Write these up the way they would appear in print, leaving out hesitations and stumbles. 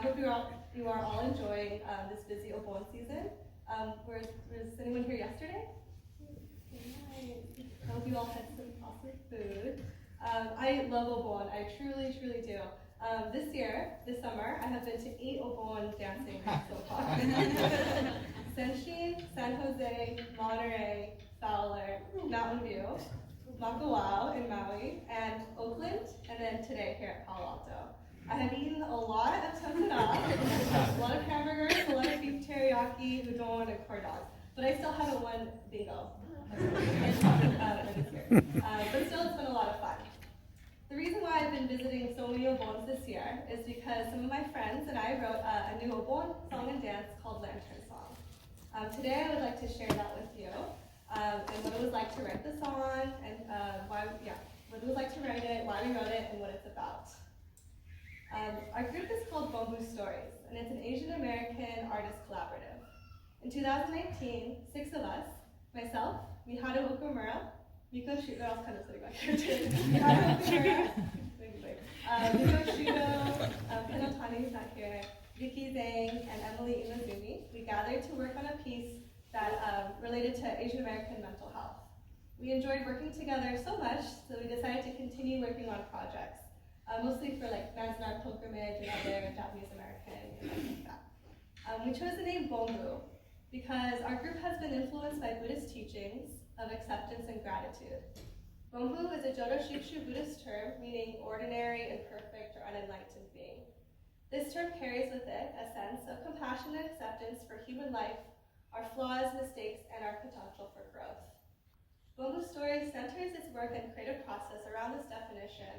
hope you are all enjoying this busy Obon season. Was anyone here yesterday? I hope you all had some awesome food. I love Obon, I truly, truly do. This summer, I have been to 8 Obon dancing so far. Senshin, San Jose, Monterey, Fowler, Mountain View, Makawao in Maui, and Oakland, and then today here at Palo Alto. I have eaten a lot of tempura, a lot of hamburgers, a lot of beef teriyaki, udon, and corn dogs, but I still haven't won bingo. But still, it's been a lot of fun. The reason why I've been visiting so many Obons this year is because some of my friends and I wrote a new Obon song and dance called Lantern Song. Today I would like to share that with you, and what it was like to write the song, and what it was like to write it, why we wrote it, and what it's about. Our group is called Bonbu Stories, and it's an Asian American artist collaborative. In 2019, 6 of us, myself, Miharu Okumura, Miko Shudo, I was kind of sitting back here too. Miharu Okumura, Miko Shudo, Penotani is not here, Vicky Zhang, and Emily Inazumi. We gathered to work on a piece that related to Asian American mental health. We enjoyed working together so much, so we decided to continue working on projects, mostly for like Manzanar Pilgrimage and other Japanese American and things like that. We chose the name Bonbu because our group has been influenced by Buddhist teachings of acceptance and gratitude. Bonbu is a Jodo Shikshu Buddhist term meaning ordinary, imperfect, or unenlightened being. This term carries with it a sense of compassion and acceptance for human life, our flaws, mistakes, and our potential for growth. Bonbu Stories centers its work and creative process around this definition,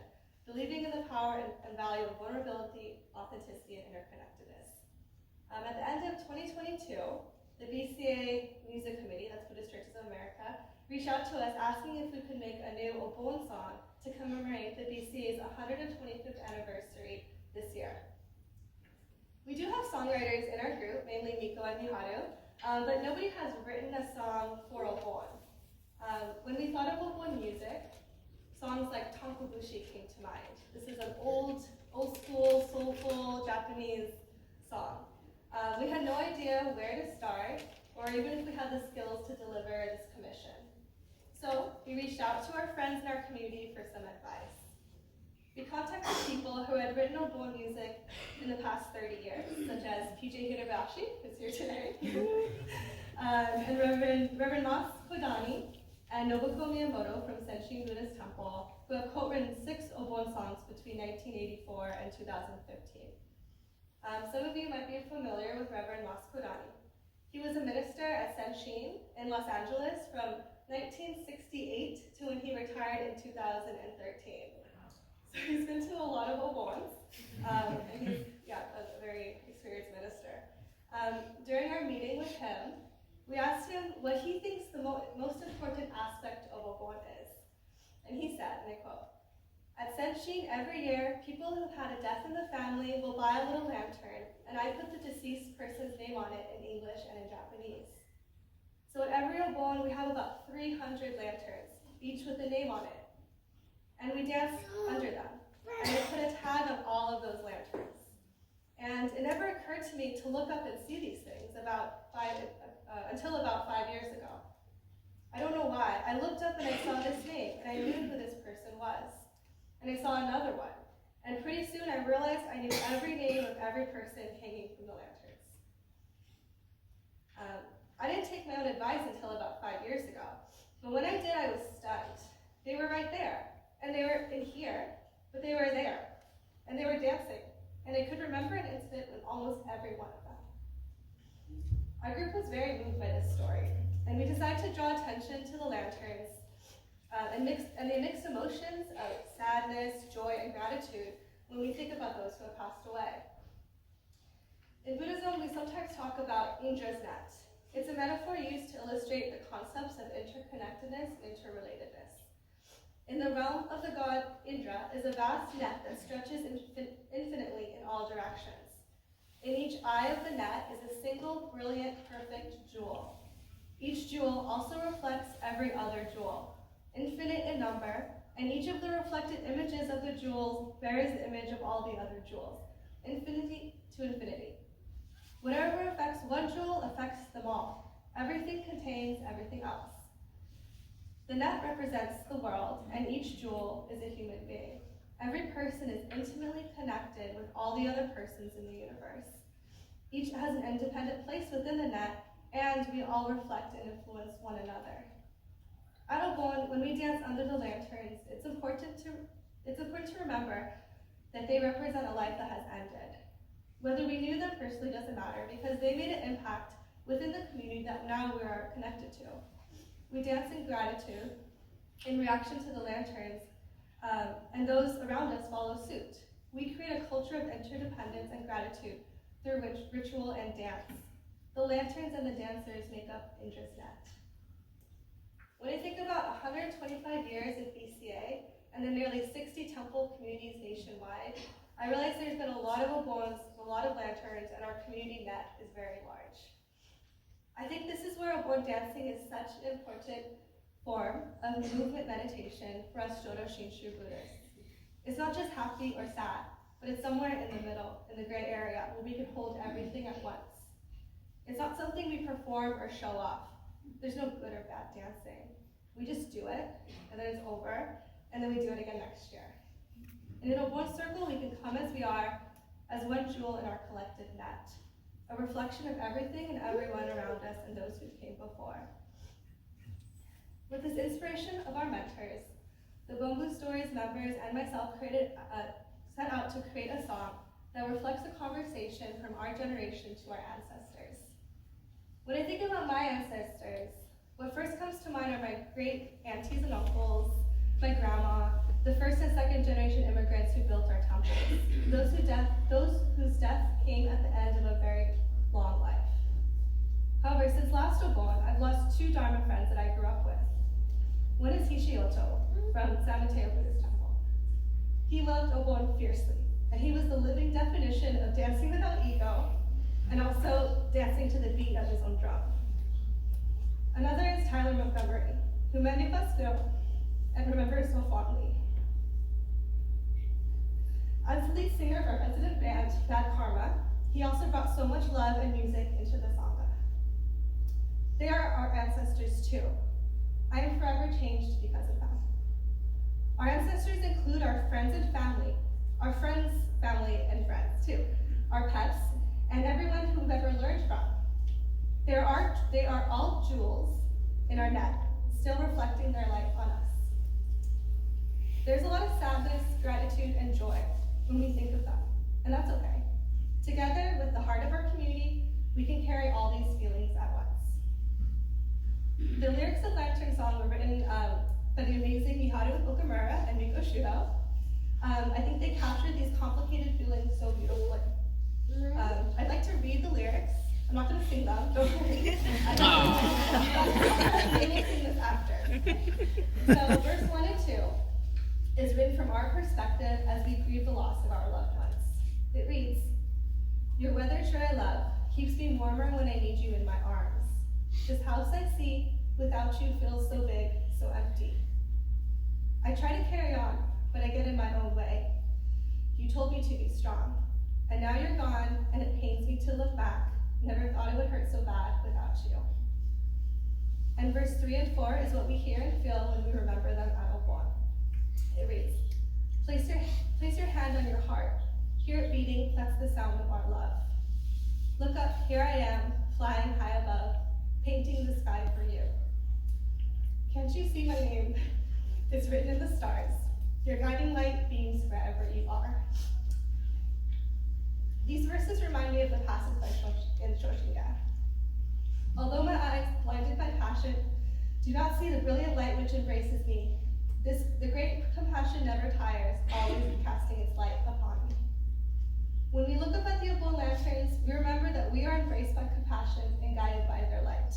believing in the power and value of vulnerability, authenticity, and interconnectedness. At the end of 2022, the BCA Music Committee, that's Buddhist Churches of America, reached out to us asking if we could make a new Obon song to commemorate the BCA's 125th anniversary this year. We do have songwriters in our group, mainly Miko and Miharu, but nobody has written a song for Obon. When we thought of Obon music, songs like Tankobushi came to mind. This is an old school, soulful Japanese song. We had no idea where to start, or even if we had the skills to deliver this commission. So we reached out to our friends in our community for some advice. We contacted people who had written Obon music in the past 30 years, such as PJ Hirabashi, who's here today, and Reverend Mas Kodani, and Nobuko Miyamoto from Senshin Buddhist Temple, who have co-written 6 Obon songs between 1984 and 2015. Some of you might be familiar with Reverend Mas Kodani. He was a minister at Senshin in Los Angeles from 1968 to when he retired in 2013. So he's been to a lot of Obons, and he's a very experienced minister. During our meeting with him, we asked him what he thinks the most important aspect of Obon is. And he said, and I quote, "At Senshin, every year, people who've had a death in the family will buy a little lantern, and I put the deceased person's name on it in English and in Japanese. So at every Obon, we have about 300 lanterns, each with a name on it. And we dance under them, and we put a tag on all of those lanterns. And it never occurred to me to look up and see these things until about 5 years ago. I don't know why. I looked up and I saw this name, and I knew who this person was. And I saw another one. And pretty soon I realized I knew every name of every person hanging from the lanterns. I didn't take my own advice until about 5 years ago. But when I did, I was stunned. They were right there. And they were in here, but they were there. And they were dancing. And I could remember an incident with almost every one of them. Our group was very moved by this story. And we decided to draw attention to the lanterns and they mix emotions of sadness, joy, and gratitude when we think about those who have passed away. In Buddhism, we sometimes talk about Indra's net. It's a metaphor used to illustrate the concepts of interconnectedness and interrelatedness. In the realm of the god Indra is a vast net that stretches infinitely in all directions. In each eye of the net is a single, brilliant, perfect jewel. Each jewel also reflects every other jewel, infinite in number, and each of the reflected images of the jewels bears the image of all the other jewels, infinity to infinity. Whatever affects one jewel affects them all. Everything contains everything else. The net represents the world, and each jewel is a human being. Every person is intimately connected with all the other persons in the universe. Each has an independent place within the net, and we all reflect and influence one another. At Obon, when we dance under the lanterns, it's important to remember that they represent a life that has ended. Whether we knew them personally doesn't matter, because they made an impact within the community that now we are connected to. We dance in gratitude, in reaction to the lanterns, and those around us follow suit. We create a culture of interdependence and gratitude through ritual and dance. The lanterns and the dancers make up Indra's net. When I think about 125 years of BCA and the nearly 60 temple communities nationwide, I realize there's been a lot of Obons, a lot of lanterns, and our community net is very large. I think this is where Obon dancing is such an important form of movement meditation for us Jodo Shinshu Buddhists. It's not just happy or sad, but it's somewhere in the middle, in the gray area, where we can hold everything at once. It's not something we perform or show off. There's no good or bad dancing. We just do it, and then it's over, and then we do it again next year. And in a one circle, we can come as we are, as one jewel in our collective net, a reflection of everything and everyone around us and those who came before. With this inspiration of our mentors, the Bonbu Stories members and myself set out to create a song that reflects a conversation from our generation to our ancestors. When I think about my ancestors, what first comes to mind are my great aunties and uncles, my grandma, the first and second generation immigrants who built our temples, those whose death came at the end of a very long life. However, since last Obon, I've lost two Dharma friends that I grew up with. One is Shiroyama from San Mateo Buddhist Temple. He loved Obon fiercely, and he was the living definition of dancing without ego, and also dancing to the beat of his own drum. Another is Tyler Montgomery, who many of us know and remember so fondly. As the lead singer of our resident band, Bad Karma, he also brought so much love and music into the Sangha. They are our ancestors too. I am forever changed because of them. Our ancestors include our friends and family, our friends, family, and friends too, our pets, and everyone who we've ever learned from. They are all jewels in our net, still reflecting their light on us. There's a lot of sadness, gratitude, and joy when we think of them, and that's okay. Together, with the heart of our community, we can carry all these feelings at once. The lyrics of Lantern Song were written by the amazing Miharu Okamura and David Shudo. I think they captured these complicated feelings so beautifully. I'd like to read the lyrics. I'm not going to sing them, don't worry. We will sing this after. So verse 1 and 2 is written from our perspective as we grieve the loss of our loved ones. It reads, "Your weather sure I love, keeps me warmer when I need you in my arms. This house I see, without you feels so big, so empty. I try to carry on, but I get in my own way. You told me to be strong, and now you're gone, and it pains me to look back. Never thought it would hurt so bad without you." And verse 3 and 4 is what we hear and feel when we remember them at Obon. It reads, place your hand on your heart. Hear it beating, that's the sound of our love. Look up, here I am, flying high above, painting the sky for you. Can't you see my name? It's written in the stars. Your guiding light beams wherever you are. These verses remind me of the passage in Shoshinga. Although my eyes, blinded by passion, do not see the brilliant light which embraces me, the great compassion never tires, always casting its light upon me. When we look up at the Obon lanterns, we remember that we are embraced by compassion and guided by their light.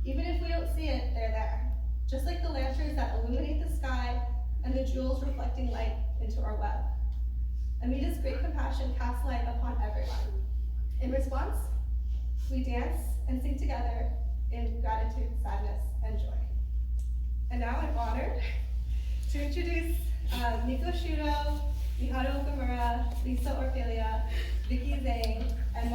Even if we don't see it, they're there, just like the lanterns that illuminate the sky and the jewels reflecting light into our web. Amita's great compassion casts light upon everyone. In response, we dance and sing together in gratitude, sadness, and joy. And now I'm honored to introduce David Shudo, Miharu Okamura, Lisa Orphelia, Vicky Zhang, and